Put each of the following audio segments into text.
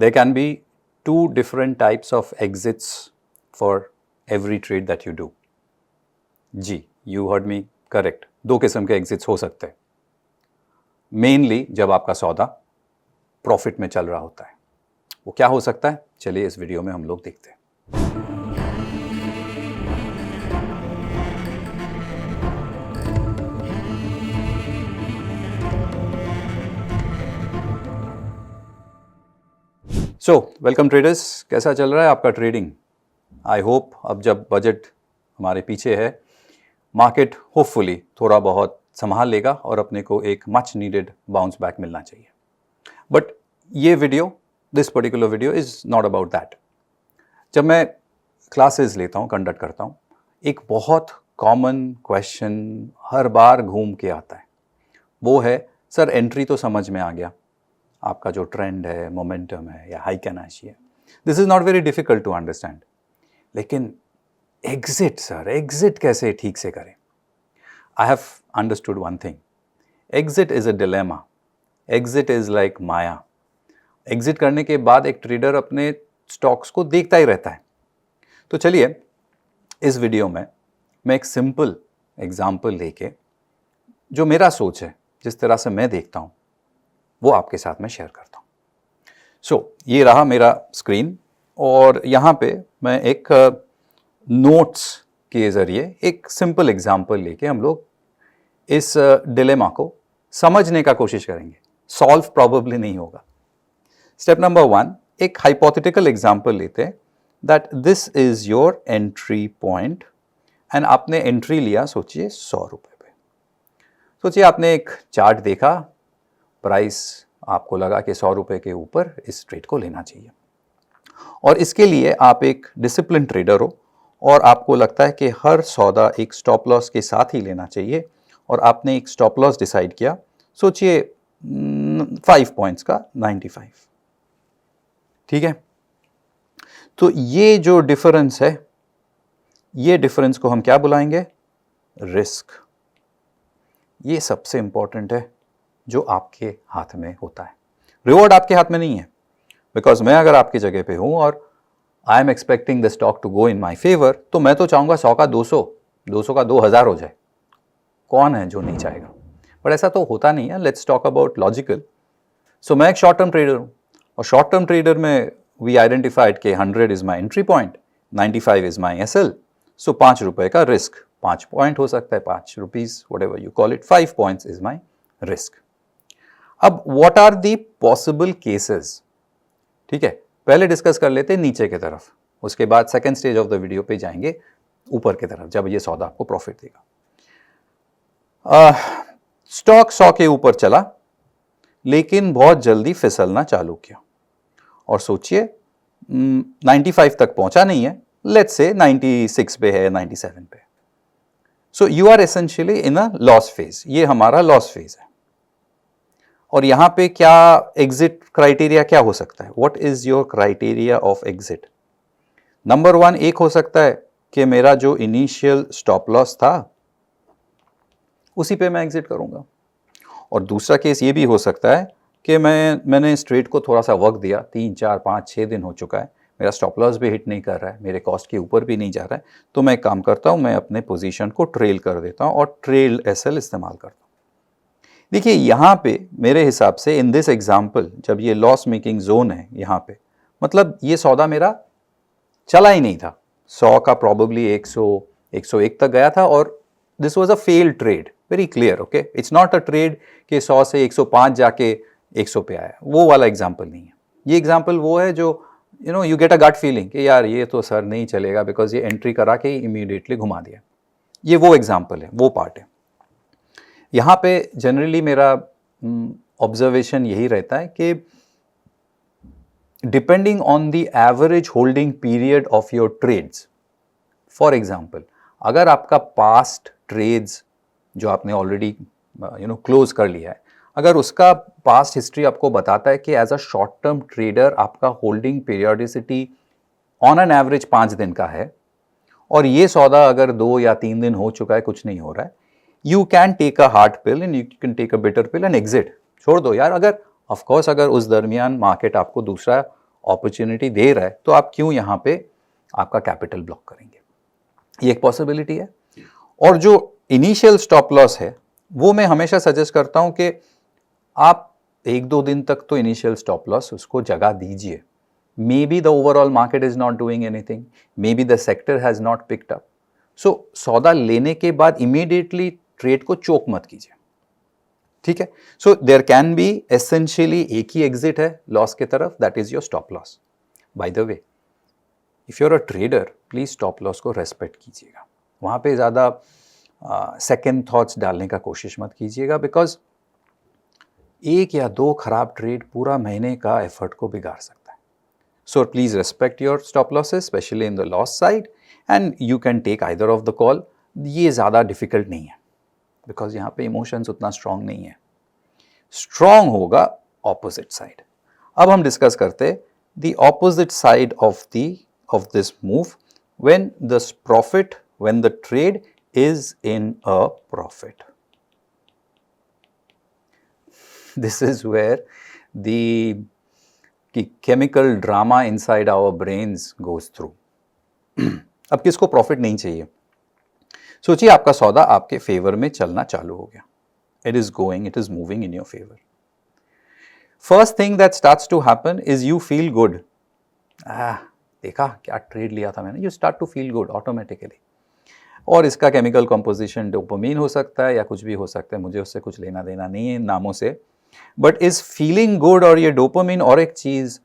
There can be two different types of exits for every trade that you do. Ji, you heard me correct. दो किस्म के exits हो सकते हैं. Mainly जब आपका सौदा प्रॉफिट में चल रहा होता है. वो क्या हो सकता है? चलिए इस वीडियो में हम लोग देखते हैं. सो वेलकम ट्रेडर्स, कैसा चल रहा है आपका ट्रेडिंग? आई होप अब जब बजट हमारे पीछे है, मार्केट होपफुली थोड़ा बहुत संभाल लेगा और अपने को एक मच नीडेड बाउंस बैक मिलना चाहिए. बट ये video, this particular video is not about that. जब मैं क्लासेस लेता हूँ, कंडक्ट करता हूँ, एक बहुत कॉमन क्वेश्चन हर बार घूम के आता है. वो है, सर एंट्री तो समझ में आ गया, आपका जो ट्रेंड है, मोमेंटम है या हाइक आना चाहिए, this is not very difficult to understand. लेकिन एग्जिट, सर एग्जिट कैसे ठीक से करें? I have understood one thing. Exit is a dilemma. Exit is like maya. Exit करने के बाद एक ट्रेडर अपने स्टॉक्स को देखता ही रहता है. तो चलिए इस वीडियो में मैं एक सिंपल एग्जाम्पल लेके, जो मेरा सोच है, जिस तरह से मैं देखता हूँ, वो आपके साथ में शेयर करता हूँ. सो ये रहा मेरा स्क्रीन और यहाँ पे मैं एक नोट्स के ज़रिए एक सिंपल एग्जांपल लेके हम लोग इस डिलेमा को समझने का कोशिश करेंगे. सॉल्व प्रॉबेबली नहीं होगा. स्टेप नंबर 1, एक हाइपोथेटिकल एग्जांपल लेते हैं that this is your entry point and आपने एंट्री लिया, सोचिए 100 रुपये पे. सोचिए आपने एक चार्ट देखा, प्राइस आपको लगा कि 100 रुपये के ऊपर इस ट्रेड को लेना चाहिए और इसके लिए आप एक डिसिप्लिन ट्रेडर हो और आपको लगता है कि हर सौदा एक स्टॉप लॉस के साथ ही लेना चाहिए और आपने एक स्टॉप लॉस डिसाइड किया, सोचिए 5 पॉइंट्स का 95. ठीक है, तो ये जो डिफरेंस है, ये डिफरेंस को हम क्या बुलाएंगे? रिस्क. ये सबसे इंपॉर्टेंट है जो आपके हाथ में होता है. रिवॉर्ड आपके हाथ में नहीं है. बिकॉज मैं अगर आपकी जगह पे हूं और I am expecting the stock to go in my favour, तो मैं तो चाहूंगा 100 का 200, 200 का 2000 हो जाए. कौन है जो नहीं चाहेगा? बट ऐसा तो होता नहीं है. Let's talk about logical. So मैं एक शॉर्ट टर्म ट्रेडर हूं और शॉर्ट टर्म ट्रेडर में वी आइडेंटिफाइड के 100 is my entry point, 95 is my SL. So 5 रुपए का रिस्क, 5 पॉइंट हो सकता है, 5 rupees, whatever you call it, 5 points is my risk. अब what are the possible cases? ठीक है, पहले डिस्कस कर लेते हैं नीचे की तरफ, उसके बाद second stage of the video पे जाएंगे ऊपर की तरफ, जब ये सौदा आपको प्रॉफिट देगा. स्टॉक 100 के ऊपर चला लेकिन बहुत जल्दी फिसलना चालू किया और सोचिए 95 तक पहुंचा नहीं है, लेट्स से 96 पे है, 97 पे. So you are essentially in a loss phase. ये हमारा लॉस फेज है. और यहां पे क्या एग्जिट क्राइटेरिया क्या हो सकता है? What is your criteria of exit? Number 1 एक हो सकता है कि मेरा जो इनिशियल स्टॉप लॉस था उसी पे मैं एग्जिट करूंगा. और दूसरा केस ये भी हो सकता है कि मैंने इस ट्रेड को थोड़ा सा वक्त दिया, 3, 4, 5, 6 दिन हो चुका है, मेरा स्टॉप लॉस भी हिट नहीं कर रहा है, मेरे कॉस्ट के ऊपर भी नहीं जा रहा है, तो मैं एक काम करता हूं, मैं अपने पोजीशन को ट्रेल कर देता हूं और ट्रेल एसएल इस्तेमाल करता हूं. देखिए यहाँ पे मेरे हिसाब से इन दिस एग्जाम्पल, जब ये लॉस मेकिंग जोन है यहाँ पे, मतलब ये सौदा मेरा चला ही नहीं था. 100 का प्रॉबेबली 100, 101 तक गया था और this was a failed trade. Very clear. Okay, it's not a trade कि 100 से 105 जाके 100 पे आया. वो वाला एग्जाम्पल नहीं है. ये एग्जाम्पल वो है जो you get a gut feeling कि यार ये तो सर नहीं चलेगा बिकॉज ये एंट्री करा के इमीडिएटली घुमा दिया. ये वो एग्जाम्पल है, वो पार्ट है. यहाँ पे जनरली मेरा ऑब्जर्वेशन यही रहता है कि depending on the average holding period of your trades, for example अगर आपका पास्ट ट्रेड्स जो आपने ऑलरेडी क्लोज कर लिया है, अगर उसका पास्ट हिस्ट्री आपको बताता है कि as a short term trader आपका holding periodicity on an average 5 दिन का है और ये सौदा अगर 2 या 3 दिन हो चुका है, कुछ नहीं हो रहा है, you can take a hard pill and you can take a bitter pill and exit. छोड़ दो यार. अगर ऑफकोर्स अगर उस दरमियान मार्केट आपको दूसरा अपॉर्चुनिटी दे रहा है तो आप क्यों यहाँ पे आपका कैपिटल ब्लॉक करेंगे? ये एक पॉसिबिलिटी है। और जो इनिशियल स्टॉप लॉस है वो मैं हमेशा सजेस्ट करता हूं कि आप 1-2 दिन तक तो इनिशियल स्टॉप लॉस उसको जगह दीजिए। Maybe the overall market is not doing anything, maybe the sector has not picked up. So सौदा लेने के बाद इमीडिएटली ट्रेड को चोक मत कीजिए, ठीक है? So there can be essentially एक ही एग्जिट है लॉस के तरफ, that is your stop loss. By the way, if you are a trader, please stop loss को रेस्पेक्ट कीजिएगा। वहां पे ज्यादा सेकेंड थॉट्स डालने का कोशिश मत कीजिएगा, बिकॉज 1 या 2 खराब ट्रेड पूरा महीने का एफर्ट को बिगाड़ सकता है। So please respect your stop losses, specially in the loss side, and you can take either of the call. ये ज़्यादा डिफिकल्ट नहीं है, बिकॉज यहाँ पे इमोशंस उतना स्ट्रांग नहीं है। स्ट्रांग होगा ऑपोजिट साइड। अब हम डिस्कस करते the opposite side of this move, when the profit, when the trade is in a profit. This is where the chemical drama inside our brains goes through. अब किसको profit नहीं चाहिए? सोचिए आपका सौदा आपके फेवर में चलना चालू हो गया. It is going, it is moving in your favor. First thing that starts to happen is you feel good. देखा क्या ट्रेड लिया था मैंने? You start to feel good automatically. और इसका केमिकल कंपोजिशन डोपामीन हो सकता है या कुछ भी हो सकता है, मुझे उससे कुछ लेना देना नहीं है नामों से, बट इज फीलिंग गुड और ये डोपामीन और एक चीज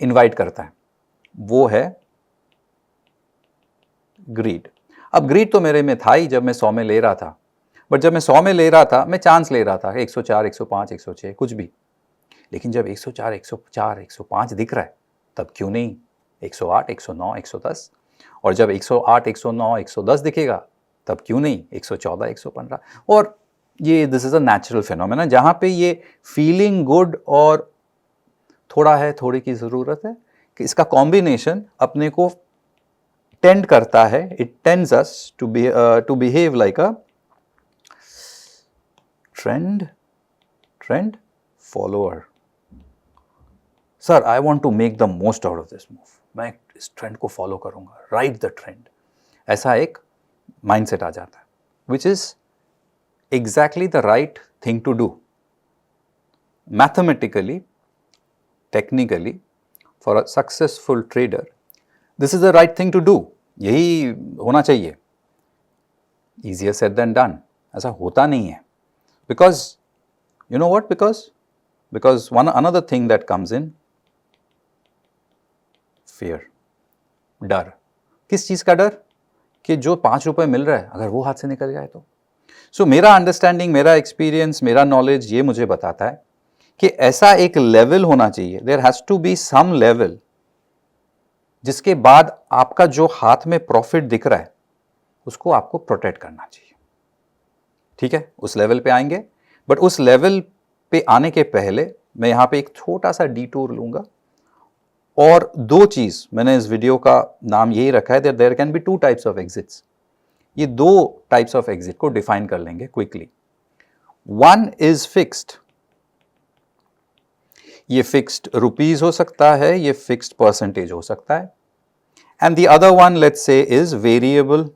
इनवाइट करता है, वो है ग्रीड। अब ग्रीड तो मेरे में था ही जब मैं 100 में ले रहा था, बट जब मैं 100 में ले रहा था मैं चांस ले रहा था 104, 105, 106 कुछ भी, लेकिन जब 104, 104, 105 दिख रहा है तब क्यों नहीं 108, 109, 110, और जब 108, 109, 110 दिखेगा तब क्यों नहीं 114, 115। और ये this is a natural phenomena जहां पे ये फीलिंग गुड और थोड़ा है थोड़ी की जरूरत है कि इसका कॉम्बिनेशन अपने को टेंड करता है, it tends us to behave like a trend follower. Sir I want to make the most out of this move, मैं इस ट्रेंड को फॉलो करूंगा, राइड द ट्रेंड, ऐसा एक माइंडसेट आ जाता है, which is exactly the right thing to do mathematically, technically, for a successful trader this is the right thing to do, यही होना चाहिए। इजियर सेड देन डन, ऐसा होता नहीं है, because you know what, because one another thing that comes in, fear, डर। किस चीज का डर? कि जो 5 रुपए मिल रहा है अगर वो हाथ से निकल जाए तो। सो मेरा अंडरस्टैंडिंग, मेरा एक्सपीरियंस, मेरा नॉलेज ये मुझे बताता है कि ऐसा एक लेवल होना चाहिए, there has to be some level जिसके बाद आपका जो हाथ में प्रॉफिट दिख रहा है उसको आपको प्रोटेक्ट करना चाहिए, ठीक है? उस लेवल पे आएंगे, बट उस लेवल पे आने के पहले मैं यहां पे एक छोटा सा डिटूर लूंगा, और 2 चीज मैंने इस वीडियो का नाम यही रखा है, there can be 2 types of exits. ये 2 टाइप्स ऑफ एग्जिट को डिफाइन कर लेंगे क्विकली। वन इज फिक्स्ड, ये फिक्स्ड रुपीज हो सकता है, ये फिक्स्ड परसेंटेज हो सकता है, and the other one let's say is variable.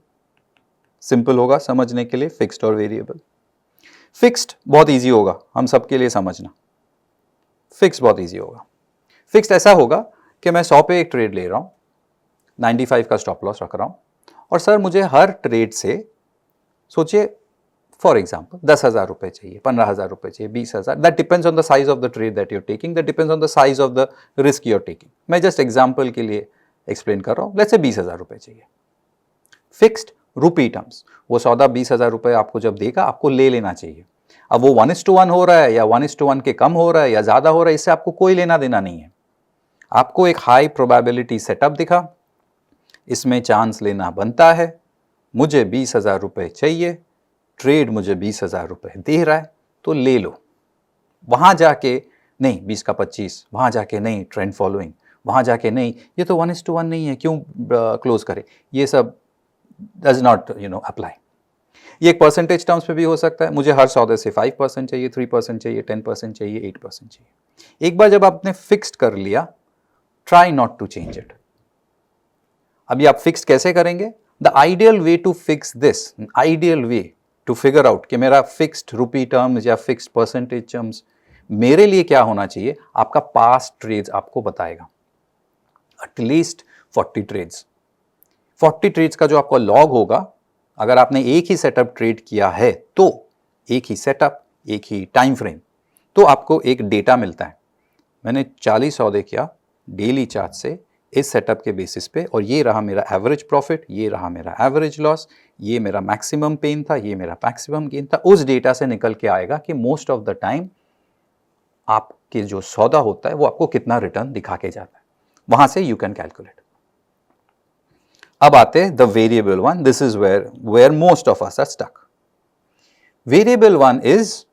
Simple होगा समझने के लिए, फिक्स्ड और वेरिएबल। फिक्स्ड बहुत इजी होगा हम सबके लिए समझना, फिक्स्ड बहुत इजी होगा। फिक्स्ड ऐसा होगा कि मैं 100 पे एक ट्रेड ले रहा हूं, 95 का स्टॉप लॉस रख रहा हूं, और सर मुझे हर ट्रेड से, सोचिए फॉर एग्जाम्पल 10,000 रुपए चाहिए, 15,000 रुपए चाहिए, 20,000, that depends on the size of the trade that you are taking, that depends on the size of the risk you are taking. मैं जस्ट एग्जाम्पल के लिए एक्सप्लेन कर रहा हूं, लेट्स से 20,000 रुपए चाहिए। फिक्स्ड रुपी टर्म्स, वो सौदा 20,000 रुपए आपको जब देगा आपको ले लेना चाहिए। अब वो 1:1 हो रहा है या 1:1 के कम हो रहा है या ज्यादा हो रहा है, इससे आपको कोई लेना देना नहीं है। आपको एक हाई प्रोबेबिलिटी सेटअप दिखा, इसमें चांस लेना बनता है, मुझे 20,000 रुपए चाहिए, ट्रेड मुझे 20,000 रुपए दे रहा है तो ले लो। वहां जाके नहीं 20 का 25, वहां जाके नहीं ट्रेंड फॉलोइंग, वहां जाके नहीं ये तो 1:1 नहीं है क्यों क्लोज करे, ये सब डज नॉट अप्लाई। ये एक परसेंटेज टर्म्स पे भी हो सकता है, मुझे हर सौदे से 5% चाहिए, 3% चाहिए, 10% चाहिए, 8% चाहिए। एक बार जब आपने फिक्स्ड कर लिया, try not to change it. अभी आप फिक्स कैसे करेंगे? The ideal way to fix this, ideal way to figure out कि मेरा फिक्स्ड रुपी टर्म्स या फिक्स्ड परसेंटेज टर्म्स मेरे लिए क्या होना चाहिए, आपका पास्ट ट्रेड्स आपको बताएगा। एटलीस्ट 40 ट्रेड्स, 40 ट्रेड्स का जो आपका लॉग होगा, अगर आपने एक ही सेटअप ट्रेड किया है तो एक ही सेटअप, एक ही टाइम फ्रेम, तो आपको एक डेटा मिलता है। मैंने 40 सौदे किया डेली चार्ट से इस सेटअप के बेसिस पे, और ये रहा मेरा एवरेज प्रॉफिट, ये रहा मेरा एवरेज लॉस, ये मेरा मैक्सिमम पेन था, ये मेरा मैक्सिमम गेन था। उस डेटा से निकल के आएगा कि मोस्ट ऑफ द टाइम आपके जो सौदा होता है वो आपको कितना रिटर्न दिखा के जाता है, वहां से यू कैन कैलकुलेट। अब आते हैं the variable one, this is where most of us are stuck. Variable one is,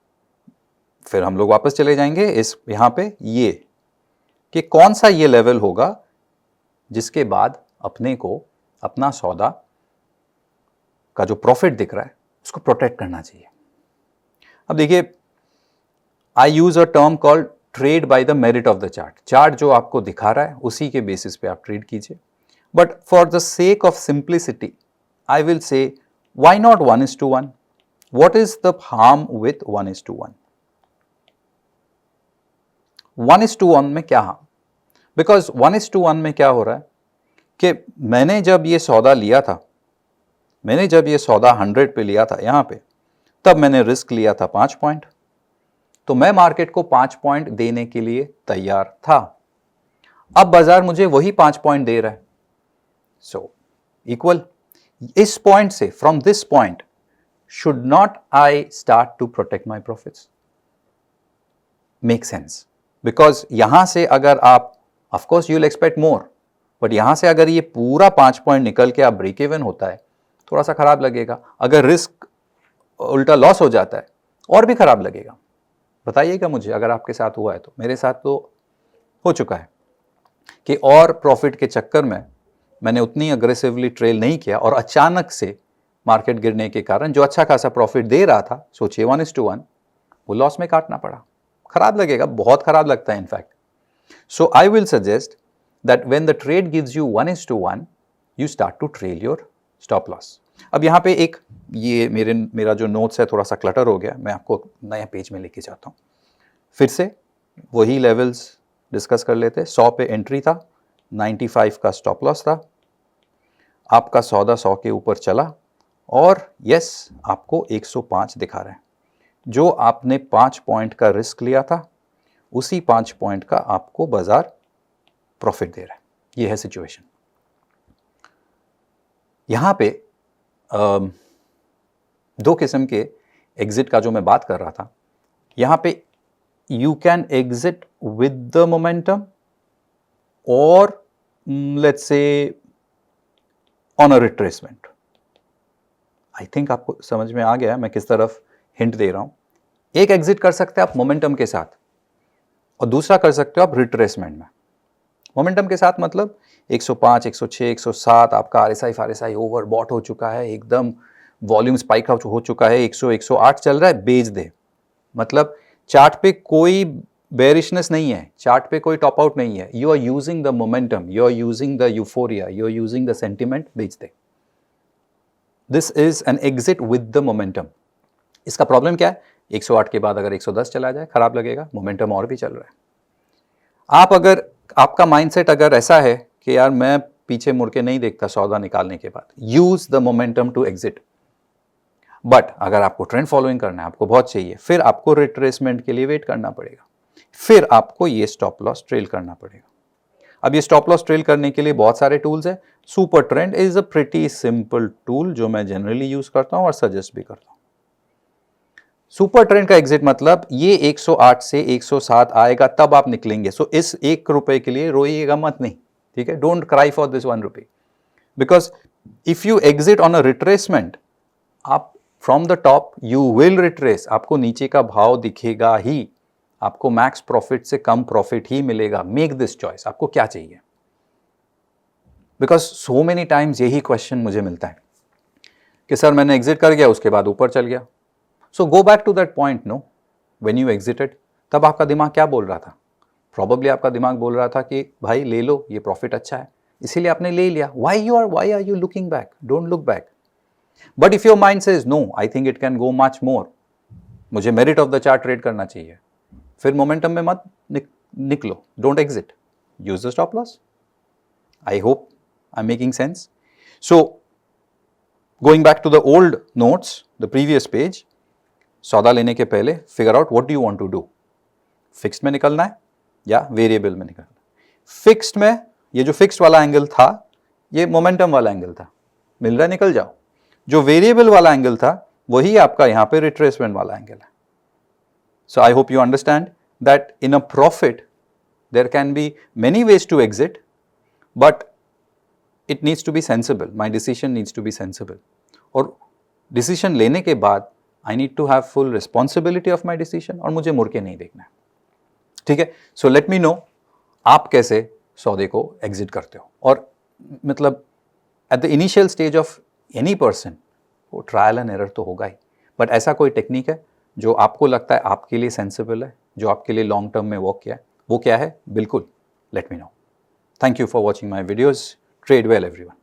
फिर हम लोग वापस चले जाएंगे इस यहां पे, ये कि कौन सा ये लेवल होगा जिसके बाद अपने को अपना सौदा का जो प्रॉफिट दिख रहा है उसको प्रोटेक्ट करना चाहिए। अब देखिए, I use a term called trade by the merit of the chart. Chart जो आपको दिखा रहा है उसी के बेसिस पे आप ट्रेड कीजिए। But for the sake of simplicity I will say, why not 1:1? What is the harm with 1:1? 1:1 में क्या हार्म? बिकॉज 1:1 में क्या हो रहा है कि मैंने जब ये सौदा लिया था, मैंने जब ये सौदा 100 पे लिया था यहां पे, तब मैंने रिस्क लिया था 5 पॉइंट, तो मैं मार्केट को 5 पॉइंट देने के लिए तैयार था। अब बाजार मुझे वही 5 पॉइंट दे रहा है, सो इक्वल। इस पॉइंट से, from this point, should not I start to protect my profits? Make sense. Because यहां से अगर आप, of course you will expect more, but यहां से अगर ये पूरा 5 पॉइंट निकल के आप ब्रेक इवन होता है, थोड़ा सा खराब लगेगा। अगर रिस्क उल्टा लॉस हो जाता है और भी खराब लगेगा। बताइएगा मुझे अगर आपके साथ हुआ है तो। मेरे साथ तो हो चुका है कि और प्रॉफिट के चक्कर में मैंने उतनी अग्रेसिवली ट्रेल नहीं किया, और अचानक से मार्केट गिरने के कारण जो अच्छा खासा प्रॉफिट दे रहा था, सोचिए 1:1, वो लॉस में काटना पड़ा। खराब लगेगा, बहुत खराब लगता है in fact. So I will suggest that when the trade gives you 1:1, you start to trail your stop loss. अब यहाँ पे एक ये मेरा जो नोट्स है थोड़ा सा क्लटर हो गया, मैं आपको नया पेज में लेके जाता हूँ। फिर से वही लेवल्स डिस्कस कर लेते हैं। 100 पे एंट्री था, 95 का स्टॉप लॉस था, आपका सौदा 100 के ऊपर चला, और यस आपको 105 दिखा रहे हैं। जो आपने 5 पॉइंट का रिस्क लिया था, उसी 5 पॉइंट का आपको बाजार प्रॉफिट दे रहा है। ये है सिचुएशन। यहां पे 2 किस्म के एग्जिट का जो मैं बात कर रहा था, यहां पे you can exit with the momentum, और let's say on a retracement. I think आपको समझ में आ गया मैं किस तरफ हिंट दे रहा हूं। एक एग्जिट कर सकते हैं आप मोमेंटम के साथ, और दूसरा कर सकते हो आप रिट्रेसमेंट में। मोमेंटम के साथ मतलब 105, 106, 107 आपका आरएसआई फारएसआई ओवर बॉट हो चुका है, एकदम वॉल्यूम स्पाइक हो चुका है, 100, 108 चल रहा है, बेच दे। मतलब चार्ट पे कोई बेरिशनेस नहीं है, चार्ट पे कोई टॉप आउट नहीं है, you are using the momentum, you are using the euphoria, you are using the sentiment, बेच दे। This is an exit with the momentum. इसका प्रॉब्लम क्या है? 108 के बाद अगर 110 चला जाए, खराब लगेगा, मोमेंटम और भी चल रहा है। आप अगर, आपका माइंडसेट अगर ऐसा है कि यार मैं पीछे मुड़ के नहीं देखता सौदा निकालने के बाद, use the momentum to exit. But अगर आपको ट्रेंड फॉलोइंग करना है, आपको बहुत चाहिए, फिर आपको रिट्रेसमेंट के लिए वेट करना पड़ेगा, फिर आपको ये स्टॉप लॉस ट्रेल करना पड़ेगा। अब ये स्टॉप लॉस ट्रेल करने के लिए बहुत सारे टूल्स हैं। Super trend is a pretty simple tool जो मैं जनरली यूज करता हूं और सजेस्ट भी करता हूं। सुपर ट्रेंड का एग्जिट मतलब ये 108 से 107 आएगा तब आप निकलेंगे। सो इस 1 रुपए के लिए रोइएगा मत, नहीं, ठीक है? Don't cry for this 1 rupee, because if you exit on a retracement, आप from the top you will retrace, आपको नीचे का भाव दिखेगा ही, आपको मैक्स प्रॉफिट से कम प्रॉफिट ही मिलेगा। मेक दिस चॉइस, आपको क्या चाहिए? बिकॉज सो मेनी टाइम्स यही क्वेश्चन मुझे मिलता है कि सर मैंने एग्जिट कर गया, उसके बाद ऊपर चल गया। So go back to that point, no, when you exited, तब आपका दिमाग क्या बोल रहा था? प्रॉबेबली आपका दिमाग बोल रहा था कि भाई ले लो, ये प्रॉफिट अच्छा है, इसीलिए आपने ले लिया। Why are you looking back? Don't look back. But if your mind says no, I think it can go much more, मुझे merit of the chart trade करना चाहिए, फिर मोमेंटम में मत निकलो, don't exit, use the stop loss. I hope I am making sense. So going back to the old notes, the previous page, सौदा लेने के पहले figure out what do you want to do. Fixed में निकलना है या variable में निकलना है? फिक्स्ड में, ये जो फिक्स्ड वाला एंगल था ये मोमेंटम वाला एंगल था, मिल रहा है निकल जाओ। जो वेरिएबल वाला एंगल था वही आपका यहां पे रिट्रेसमेंट वाला एंगल है। So I hope you understand that in a profit there can be many ways to exit, but it needs to be sensible, my decision needs to be sensible. और decision लेने के बाद I need to have full responsibility of my decision, और मुझे मुड़ के नहीं देखना है। ठीक है, सो लेट मी नो आप कैसे सौदे को एग्जिट करते हो। और मतलब at the initial stage of any person वो ट्रायल एंड एरर तो होगा ही, बट ऐसा कोई टेक्निक है जो आपको लगता है आपके लिए सेंसिबल है, जो आपके लिए लॉन्ग टर्म में वर्क किया है, वो क्या है? बिल्कुल let me know. Thank you for watching my videos. Trade well everyone.